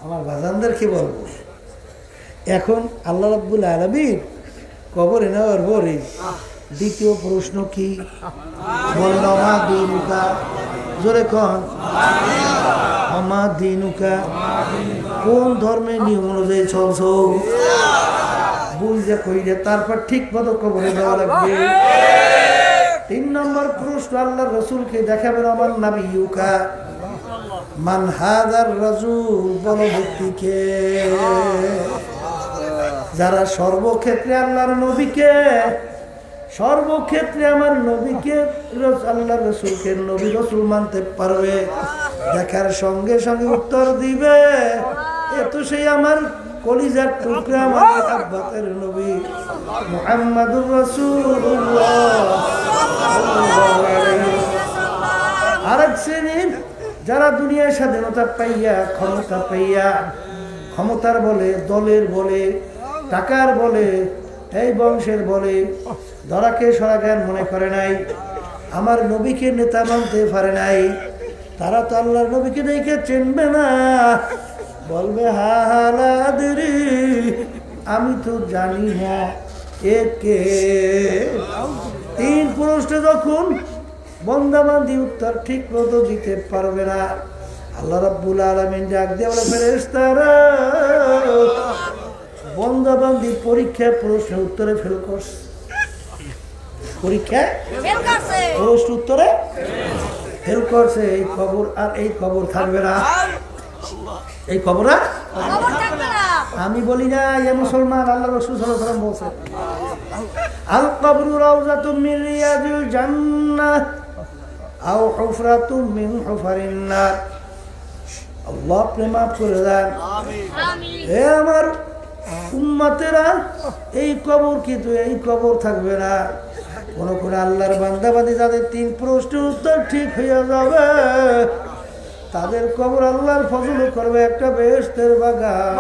আমার বাজানদের কি বলবো, এখন আল্লাহ রাব্বুল আলামিন কবরে নেওয়ার পরে দ্বিতীয় প্রশ্ন কি বলেন, আমা দিনুকা, জোরে কন আমা দিনুকা, কোন ধর্মের নিয়ম অনুযায়ী চলছো বুঝে কইরে তারপর ঠিক মতো কবরে দেওয়া লাগবে। 3 নম্বর প্রশ্ন আল্লাহ রসুলকে দেখাবেন, আমার নাবিয়ুকা, মান হাযার রাজুল, বলো ব্যক্তিকে যারা সর্বক্ষেত্রে আল্লাহর নবীকে, সর্বক্ষেত্রে আমার নবীকে, আল্লাহ রসুলকে নবী রসুল মানতে পারবে, দেখার সঙ্গে সঙ্গে উত্তর দিবে এ তো সেই আমার কলিজার টুকরা, আমার আব্বাতের নবী মুহাম্মাদুর রাসূলুল্লাহ। আরেক শ্রেণীর যারা দুনিয়ার স্বাধীনতা পাইয়া, ক্ষমতা পাইয়া, ক্ষমতার বলে, দলের বলে, টাকার বলে, এই বংশের বলে ধরাকে সরা জ্ঞান মনে করে নাই, আমার নবীকে নেতা মানতে পারে নাই, তারা তো আল্লাহর নবীকে দেখে চিনবে না, বলবে হা হালাদি, আমি তো জানি না একে। 3 প্রশ্নে যখন বন্দাবান্দি উত্তর ঠিক মতো দিতে পারবে না, আল্লাহ রাব্বুল আলামিন ডাক দিয়ে বলে, ফেরেশতারা বন্দাবান্দি পরীক্ষায় প্রশ্ন উত্তরে ফেল করছে, পরীক্ষায় প্রশ্ন উত্তরে ফেল করছে, এই খবর আর এই খবর থাকবে না, এই খবর আর আমি বলি না, এ মুসলমান, আল্লাহ রাসূল সাল্লাল্লাহু আলাইহি ওয়াসাল্লাম বলেছেন, আল কবরু রাউযাতুম মিন রিয়াদিল জান্নাহ আও হুফরাতুম মিন হুফারিন নার। আল্লাহ আপনি মাফ করে দেন, আমিন। হে আমার উম্মতেরা, এই কবর কিন্তু এই কবর থাকবে না, কোন কোন আল্লাহর বান্দাবান্দি যাদের 3 প্রশ্নের উত্তর ঠিক হয়ে যাবে তাদের কবর আল্লাহর ফজল করবে একটা বেহেশতের বাগান।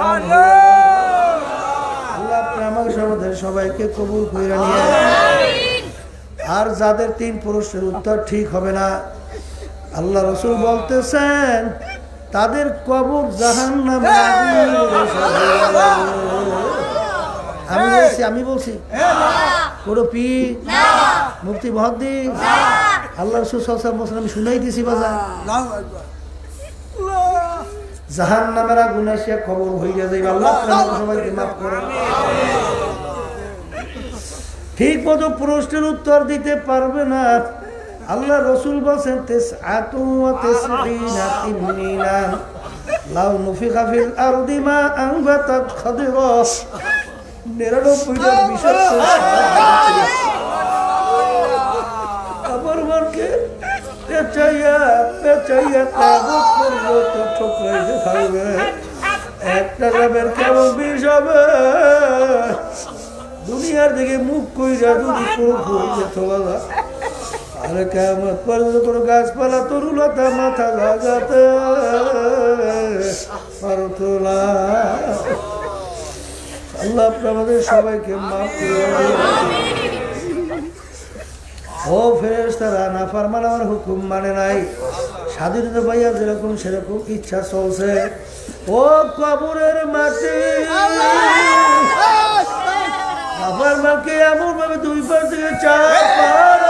আল্লাহ আপনি আমাকে সবাইকে কবুল করে নিয়ে। আর যাদের 3 প্রশ্নের উত্তর ঠিক হবে না, আল্লাহ রসুল বলতেছেন তাদের কবর জাহান্নামে। আমি বলছি কোনো পীর মুফতি মুহাদ্দিস আল্লাহ রসুল সাল্লাল্লাহু আলাইহি ওয়াসাল্লাম আমি শুনাই দিছি, বাজার জাহান্নামের আগুনে সে খবর হইয়া যাইবে। আল্লাহ সবাইকে মাফ করেন। ঠিক মতো প্রশ্নের উত্তর দিতে পারবে না, আল্লাহ রসুল বলছেন 99 লাউ নুফিখা ফিল আরদি মা আনবাতাত খাদিরা, 99টা বিষাক্ত আবার মারকে পেঁচাইয়া পেঁচাইয়া তাবুক পর্যন্ত ঠোকরাইতে থাকবে, একটা যাবের কেমন বিষ হবে, দুনিয়ার দিকে মুখ কইরা যদি পুরো যেত বাবা, আরে কেমন পর্যন্ত কোনো গাছপালা তরুলতা মাথা লাগাতে পারতো না। আল্লাহ আমাদের সবাইকে মাফ করে। ও ফেরেশতারা, নাফরমান আমার হুকুম মানে নাই, স্বাধীনতা পাইয়া যেরকম সেরকম ইচ্ছা চলছে। ও কবরের মাটি, নাফরমানকে এমন ভাবে 2 পাশ থেকে 4 পার,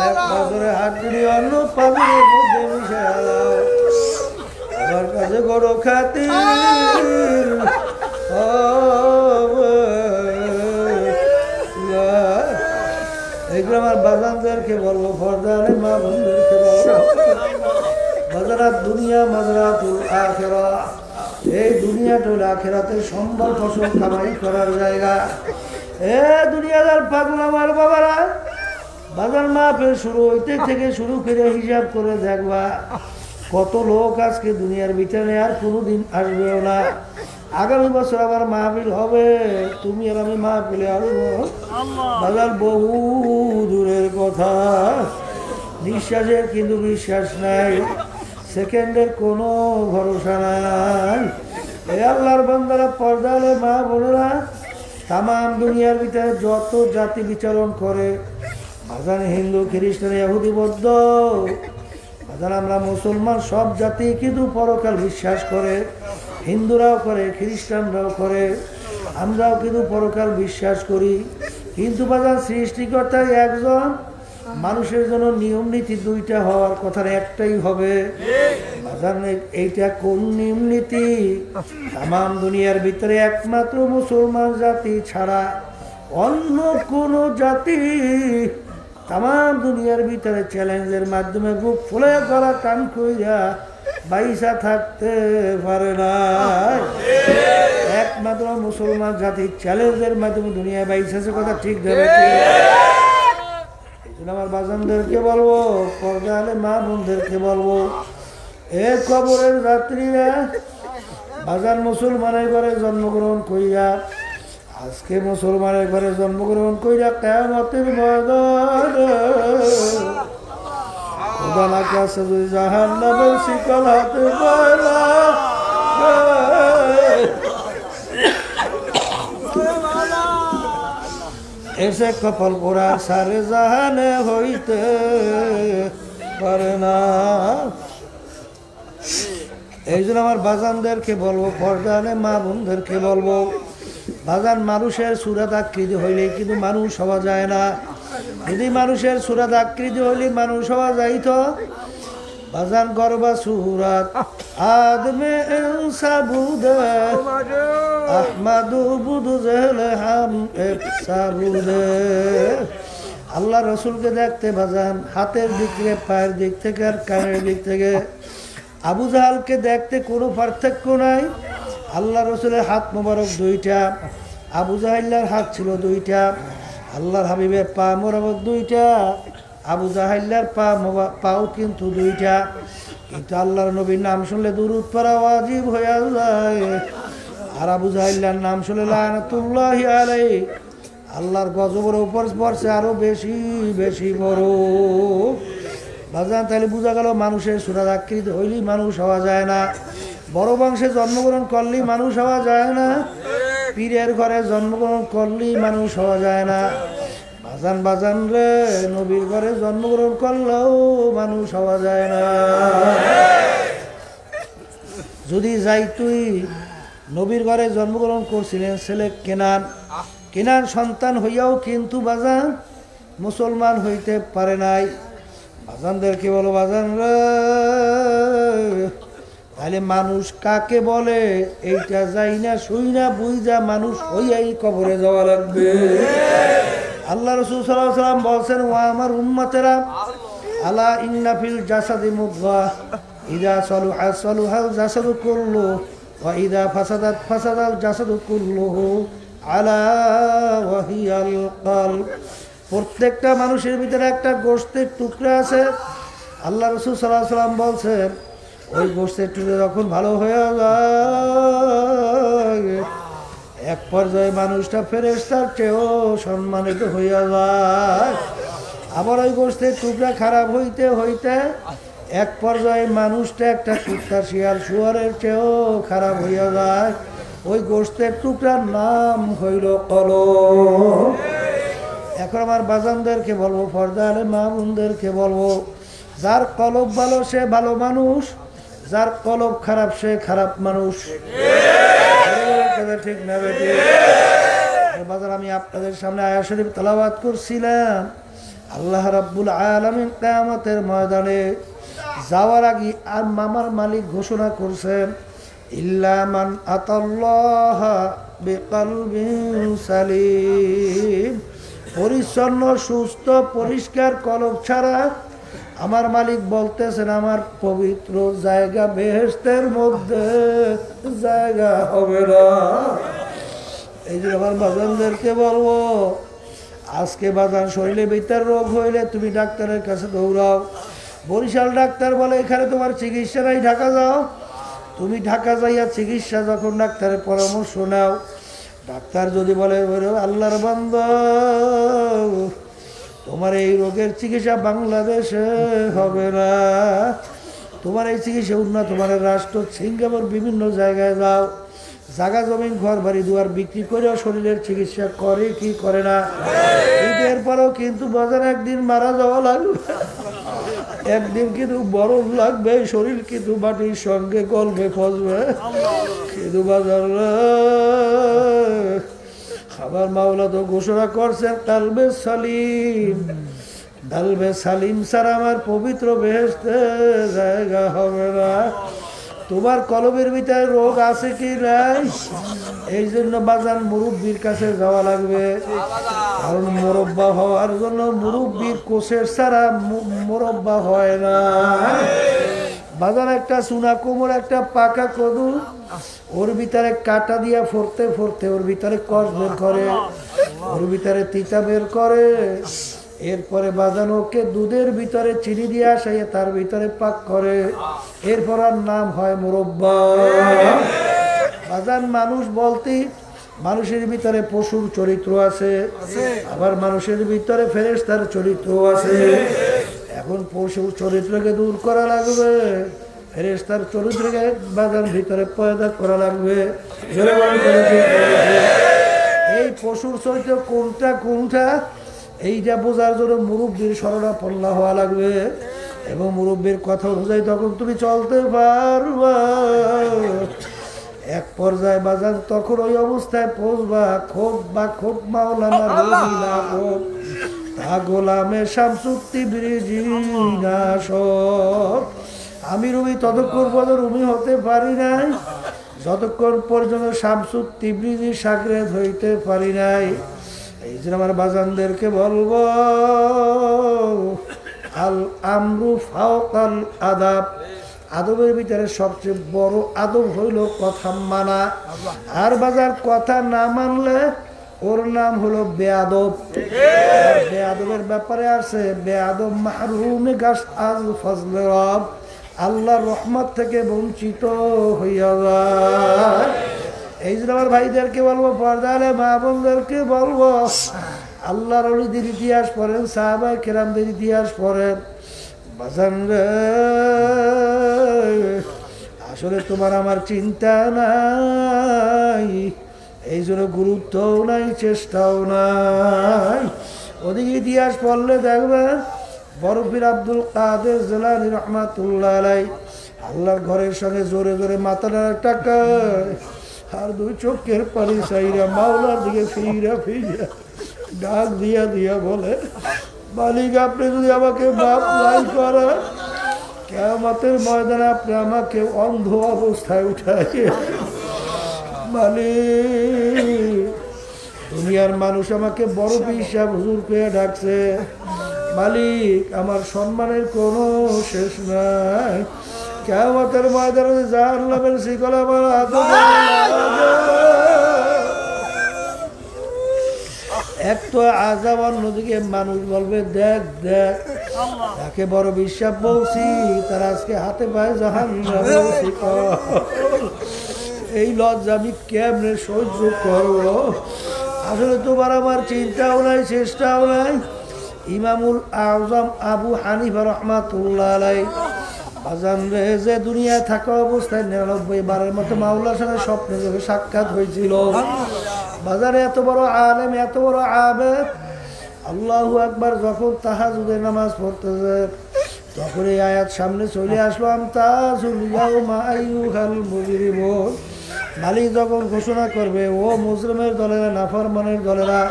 এক পাথরে হাত দিয়ে অন্য পাথরের মধ্যে মিশে আলাও, আমার কাছে বড় খাতির। এগুলো আমার বাজানদেরকে বলবো, ফরদানে মা বোনদেরকে বলবো, বাজারাত দুনিয়া মাজরাতুল আখিরা, এই দুনিয়াটা হলো আখিরাতের সম্বল ফসল কামাই করার জায়গা। এ দুনিয়াদার পাগল আমার বাবারা, বাজার মাপের শুরু হইতে থেকে শুরু করে হিসাব করে দেখবা কত লোক আজকে দুনিয়ার ভিতরে আর কোনোদিন আসবেও না। আগামী বছর আবার মাহফিল হবে, তুমি আর আমি মাহফিলে আসবো। বাজার বহু দূরের কথা, নিঃশ্বাসের কিন্তু বিশ্বাস নাই, সেকেন্ডের কোনো ভরসা নাই। এই আল্লাহর বান্দারা, পর্দালে মা বোনেরা, তাম দুনিয়ার ভিতরে যত জাতি বিচরণ করে, বাজান হিন্দু, খ্রিস্টান, ইহুদি, বৌদ্ধ, বাজান আমরা মুসলমান, সব জাতি কিন্তু পরকাল বিশ্বাস করে। হিন্দুরাও করে, খ্রিস্টানরাও করে, আমরাও কিন্তু পরকাল বিশ্বাস করি। কিন্তু বাজান সৃষ্টিকর্তা একজন, মানুষের জন্য নিয়ম নীতি দুইটা হওয়ার কথা, একটাই হবে। বাজান এইটা কোন নিয়ম নীতি? তাম দুনিয়ার ভিতরে একমাত্র মুসলমান জাতি ছাড়া অন্য কোন জাতি তাম দুনিয়ার ভিতরে চ্যালেঞ্জের মাধ্যমে বুক ফুলে গলা টান কইরা বাইসা থাকতে পারে না। একমাত্র মুসলমান জাতি চ্যালেঞ্জের মাধ্যমে দুনিয়ায় বাইসাছে, কথা ঠিক ধরে। আমার বাজানদেরকে বলবো, পর্দালে মা বোনদেরকে বলবো, এ কবরের যাত্রীরা, বাজান মুসলমানের ঘরে জন্মগ্রহণ কইরা, আজকে মুসলমানের ঘরে জন্মগ্রহণ কইরা কিয়ামতের ময়দানে খোদার কাছে যদি জাহান্নামের শিকল হাতে পায় না, এসে কপাল পোড়া সারে জাহানে হইতে পারে না। এই জন্য আমার বাজানদেরকে বলবো, পর্দানে মা বোনদেরকে বলবো, বাজান মানুষের সুরাত আকৃতি হইলে কিন্তু মানুষ হওয়া যায় না। যদি মানুষের সুরাত আকৃতি হইলে মানুষ হওয়া যাইত, বাজান গর্বা সুরাত আদমে সাবুদে আহমাদু বুদু জেলে হাম এক সাবুদে। আল্লাহ রসুলকে দেখতে বাজান হাতের দিক থেকে, পায়ের দিক থেকে আর কানের দিক থেকে। আবু জাহালকে দেখতে কোনো পার্থক্য নাই। আল্লাহ রসুলের হাত মোবারক দুইটা, আবু জাহাল্লার হাত ছিল দুইটা। আল্লাহর হাবিবের পা মোবারক দুইটা, আবু জাহাল্লার পাও কিন্তু দুইটা। কিন্তু আল্লাহর নবীর নাম শুনলে দুরূদ পড়া ওয়াজিব হয়ে যায়। আর আবু জাহাল্লার নাম শুনলে লানাতুল্লাহি আলাইহি, আল্লাহর গজবের উপর পড়ছে আরো বেশি বেশি বড়। বাজান তাহলে বোঝা গেল মানুষের সুরাত আকৃতি হইলেই মানুষ হওয়া যায় না, বড় বংশে জন্মগ্রহণ করলেই মানুষ হওয়া যায় না, পীরের ঘরে জন্মগ্রহণ করলেই মানুষ হওয়া যায় না। বাজান বাজান রে, নবীর ঘরে জন্মগ্রহণ করলেও মানুষ হওয়া যায় না। যদি যাই, তুই নবীর ঘরে জন্মগ্রহণ করছিলেন ছেলে কেনান, কেনান সন্তান হইয়াও কিন্তু বাজান মুসলমান হইতে পারে নাই। বাজানদেরকে বলো, বাজান রে, তাহলে মানুষ কাকে বলে এইটা যাই না, শুই না, বুঝা মানুষ হইয়াই কবরে যাওয়া লাগবে। আল্লাহ রাসূল সাল্লাল্লাহু আলাইহি ওয়াসাল্লাম বলছেন, ও আমার উম্মতেরা, আলা ইন্না ফিল জাসাদি মুদগাহ, ইযা সালুহা সালুহাল জাসাদু কুল্লুহু ওয়া ইযা ফাসাদাত ফাসাদাল জাসাদু কুল্লুহু আলা ওয়া হিয়াল কলব। প্রত্যেকটা মানুষের ভিতরে একটা গোশতের টুকরা আছে। আল্লাহ রাসূল সাল্লাল্লাহু আলাইহি ওয়াসাল্লাম বলছেন, ওই গোশতের টুকরা যখন ভালো হয়ে যায়, এক পর্যায়ে মানুষটা ফেরেশতার চেয়েও সম্মানিত হইয়া যায়। আবার ওই গোশতের টুকরা খারাপ হইতে হইতে এক পর্যায়ে মানুষটা একটা কুত্তা, শিয়াল, শুয়ারের চেয়েও খারাপ হইয়া যায়। ওই গোশতের টুকরার নাম হইল কলব। এখন আমার বাজানদেরকে বলবো, পর্দারে মা বোনদেরকে বলবো, যার কলব ভালো সে ভালো মানুষ, যার কলব খারাপ সে খারাপ মানুষ। ঠিক না বেটি? বাজার আমি আপনাদের সামনে আয়াত শরীফ তেলাওয়াত করছিলাম। আল্লাহ রাব্বুল আলামিন কিয়ামতের ময়দানে যাওয়ার আগে আর মামার মালিক ঘোষণা করছেন, ইল্লা মান আতাল্লাহ বিকলবিন সালিম। পরিচ্ছন্ন, সুস্থ, পরিষ্কার কলব ছাড়া আমার মালিক বলতেছেন আমার পবিত্র জায়গা বেহেশতের মধ্যে জায়গা হবে না। এই যে আমার বাজানদেরকে বলবো, আজকে বাজান শরীরে ভিতর রোগ হইলে তুমি ডাক্তারের কাছে দৌড়াও। বরিশাল ডাক্তার বলে এখানে তোমার চিকিৎসা নাই, ঢাকা যাও। তুমি ঢাকা যাইয়া চিকিৎসা যখন ডাক্তারের পরামর্শ নাও, ডাক্তার যদি বলে আল্লাহর বান্দা তোমার এই রোগের চিকিৎসা বাংলাদেশে হবে না, তোমার এই চিকিৎসা উন্নত মানের রাষ্ট্র সিঙ্গাপুর বিভিন্ন জায়গায় যাও, জায়গা জমিন ঘর বাড়ি দুয়ার বিক্রি করেও শরীরের চিকিৎসা করে কি করে না? এরপরেও কিন্তু বাজার একদিন মারা যাওয়া লাগবে, একদিন কিন্তু বরফ লাগবে, শরীর কিন্তু মাটির সঙ্গে গলবে ফসবে, কিন্তু বাজার আমার মাওলা তো ঘোষণা করছেন কালবে সালিম, কালবে সালিম ছাড়া আমার পবিত্র বেহেশতে জায়গা হবে না। তোমার কলবের ভিতরে রোগ আছে কি নাই? এই জন্য বাজান মুরব্বীর কাছে যাওয়া লাগবে, কারণ মোরব্বা হওয়ার জন্য মুরব্বীর কোষের ছাড়া মোরব্বা হয় না। বাজার একটা চুনা কোমর, একটা পাকা কদু, ওর ভিতরে কাটা দিয়া ফোরতে ফোরতে ওর ভিতরে কষ বের করে, ওর ভিতরে তিতা বের করে, এরপরে বাজান ওকে দুধের ভিতরে চিনি দিয়ে আসাইয়ে তার ভিতরে পাক করে, এরপর আর নাম হয় মুরব্বা। বাজান মানুষ বলতে মানুষের ভিতরে পশুর চরিত্র আছে, আবার মানুষের ভিতরে ফেরেশতার চরিত্র আছে। এখন পশুর চরিত্রকে দূর করা লাগবে, ফেরেশতার চরিত্রকে বাজার ভিতরে পয়দা করা লাগবে। এই পশুর চরিত্র কোনটা কোনটা এইটা বোঝার জন্য মুরব্বীর শরণাপন্ন হওয়া লাগবে, এবং মুরব্বীর কথা অনুযায়ী তখন তুমি চলতে পারবা। এক পর্যায়ে বাজার তখন ওই অবস্থায় পৌঁছবা, খোদ বা খোদ মাওলানা রবি না খোদ তা গোলামে শামসুক্তি ব্রিজি না সব। আমি রুমি ততক্ষণ পর্যন্ত রুমি হতে পারি নাই যতক্ষণ পর্যন্ত শামসুক্তি ব্রিজি সাগরেদ হইতে পারি নাই। এই জন্য আমার বাজানদেরকে বলবো আল আমরু ফাওকাল আদাব, আদবের ভিতরে সবচেয়ে বড় আদব হইল কথা মানা। আর বাজার কথা না মানলে ওর নাম হলো বেয়াদব। বেয়াদবের ব্যাপারে আছে বেয়াদব মাহরুমে গাছ আজ ফজলে রব, আল্লাহর রহমত থেকে বঞ্চিত হইয়া যায়। এই জন্য আমার ভাইদেরকে বলবো, পর্দালে মা বোনদেরকে বলবো, আল্লাহর ওলিদের ইতিহাস পড়েন, সাহাবায়ে কেরামদের ইতিহাস পড়েন। বাজান রে আসলে তোমার আমার চিন্তা নাই, এই জন্য গুরুত্বও নাই, চেষ্টাও নাই। ওদিকে ইতিহাস পড়লে দেখবে বরফির আব্দুল কাদের জিলানী রহমাতুল্লাহ আলাইহি আল্লাহর ঘরের সঙ্গে জোরে জোরে মাথাটা টাকায় আর দুই চোখের পানি চাইরা মাওলার দিকে ফিরা ফিরা ডাক দিয়া দিয়া বলে, মালিক আপনি যদি আমাকে মাফ নাই করেন, কিয়ামতের ময়দানে আপনি আমাকে অন্ধ অবস্থায় উঠাই। মালিক দুনিয়ার মানুষ আমাকে বড় পিসাব হুজুর পেয়ে ডাকছে, মালিক আমার সম্মানের কোনো শেষ নাই। কিয়ামতের ময়দানে জাহান্নামের শিকল আমার হাতে এক তো আযাব, অন্যদিকে মানুষ বলবে দেখ দেখ তাকে বড় বিশ্বাস বলছি, তার আজকে হাতে পায়ে জাহান্নামের শিকল। এই লজ্জা আমি কেমনে সহ্য করবো? আসলে তোমার আমার চিন্তাও নাই, চেষ্টাও নাই। ইমামুল আজম আবু হানিফা রহমাতুল্লাহ আলাইহি আজান রে যে দুনিয়ায় থাকা অবস্থায় 99 বারের মতো মাওলার সঙ্গে স্বপ্নে যোগে সাক্ষাৎ হয়েছিল। বাজারে এত বড় আলেম, এত বড় আবেদ, আল্লাহু আকবার যখন তাহাজ্জুদের নামাজ পড়তেছে তখন এই আয়াত সামনে চলে আসলো, আমতাজুল ইয়াউমা আইয়ুহাল মুজরিমুন। মালিক যখন ঘোষণা করবে, ও মুজরিমের দলেরা, নাফরমানের দলেরা,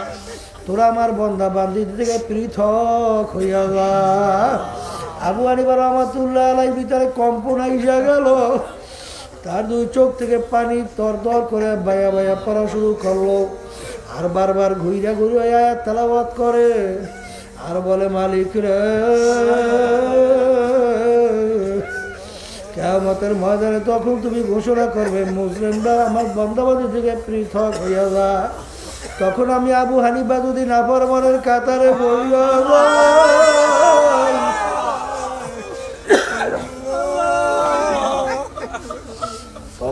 তোরা আমার বন্দা বান্দি থেকে পৃথক হইয়া যা। আবু হানিফা রহমাতুল্লাহ আলাইহির ভিতরে কম্পন আইসা গেল, তার দুই চোখ থেকে পানি তরতর করে বায়া বায়া পড়া শুরু করলো, আর বারবার ঘুরিয়া ঘুরিয়া আয়াত তেলাওয়াত করে আর বলে, মালিক রে কিয়ামতের ময়দানে তখন তুমি ঘোষণা করবে মুসলিমরা আমার বান্দাবাদী থেকে পৃথক হইয়া যা। তখন আমি আবু হানিফা যদি নাফরমানের কাতারে বইয়া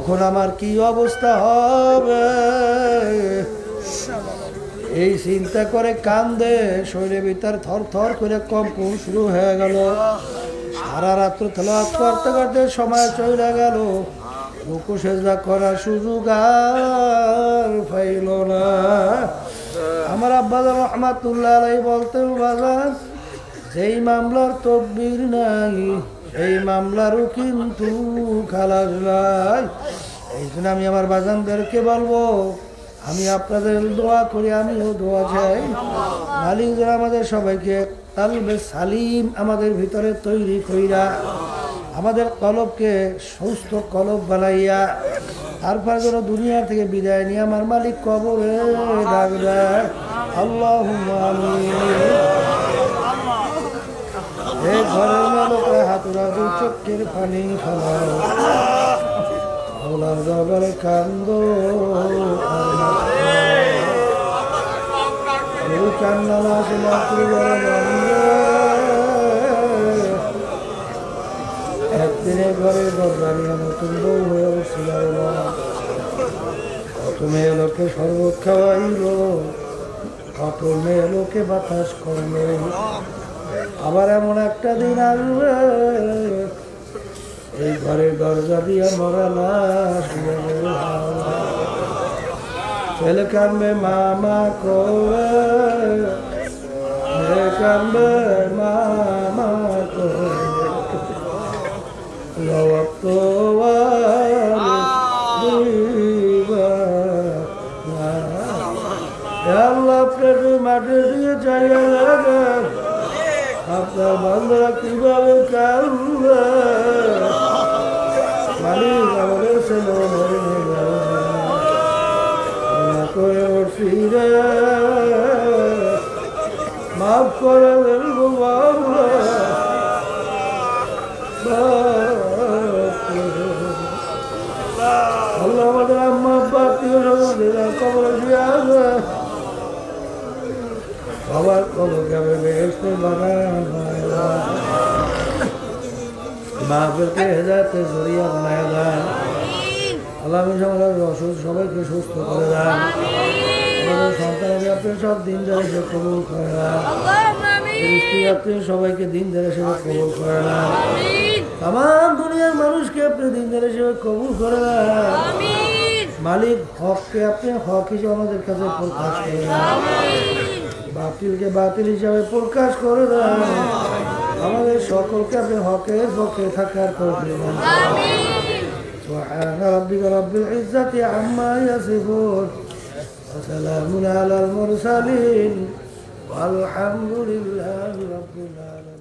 তখন আমার কি অবস্থা হবে এই চিন্তা করে কান্দে শরীরের ভিতর থর থর করে কম্পন শুরু হয়ে গেল। সারা রাত্র তেলাওয়াত করতে করতে সময় চলে গেল, রুকু সেজদা করার সুযোগ আর পাইল না। আমার আব্বাজান রহমাতুল্লাহ আলাইহি বলতেন, বাজান যেই মামলার তদবির নাই এই মামলারও কিন্তু খালাস নাই। এই জন্য আমি আমার বাজানদেরকে বলবো, আমি আপনাদের দোয়া করি, আমিও দোয়া চাই মালিক যেন আমাদের সবাইকে কালবে সালিম আমাদের ভিতরে তৈরি কইরা আমাদের কলবকে সুস্থ কলব বানাইয়া তারপর যেন দুনিয়া থেকে বিদায় নিয়ে আমার মালিক কবরে ডাকবে। আল্লাহুম্মা আমিন। এই ঘরের মেলোকে হাতুরা দু চোখের পানি ফেলাও, আল্লাহর দরবারে কান্দো, কান্না না আসলে একদিনে ঘরে দরবারিয়া নতুন বউ হয়ে উঠছিল, কত মেয়ে লোকে শরবত খাওয়াইল, কত মেয়ে লোকে বাতাস করলো। আবার এমন একটা দিন আসবে এই ঘরের দরজা দিয়া মরা লাশ ছেলে কানবে মামা করে, মেয়ে কানবে মামা করে, আল্লাহ আপনাকে মাঠে দিয়ে চাইয়া লাগে আপনার বান্ধবরা কিভাবে কানবে মালিক আমাদের ছেলে করে ফিরে মাফ করে দেবো আল্লাহ আমাদের আম্মা আব্বা আত্মীয় স্বজনদের কবরে শুয়ে আসবে, সবার কবরকে বেহেশতে বানায় মাহফিলকে হেদায়েতে জরিয়া বানায় দেন। আল্লাহ সমাজের অসুস্থ সবাইকে সুস্থ করে দেন, আমাদের সন্তানকে আপনি সব দিন ধরে সে কবুল করে দেন, স্ত্রী আপনি সবাইকে দিন ধরে সে কবুল করে দেন, তামাম দুনিয়ার মানুষকে আপনি দিন ধরে সে কবুল করে দেন। মালিক হককে আপনি হক হিসেবে আমাদের কাছে প্রকাশ করে দেন, বাতিলকে বাতিল হিসাবে প্রকাশ করে দেন, আমাদের সকলকে আপনি হকের পক্ষে থাকার করে দেন। سبحان ربك رب العزة عما يصفون وسلام على المرسلين والحمد لله رب العالمين.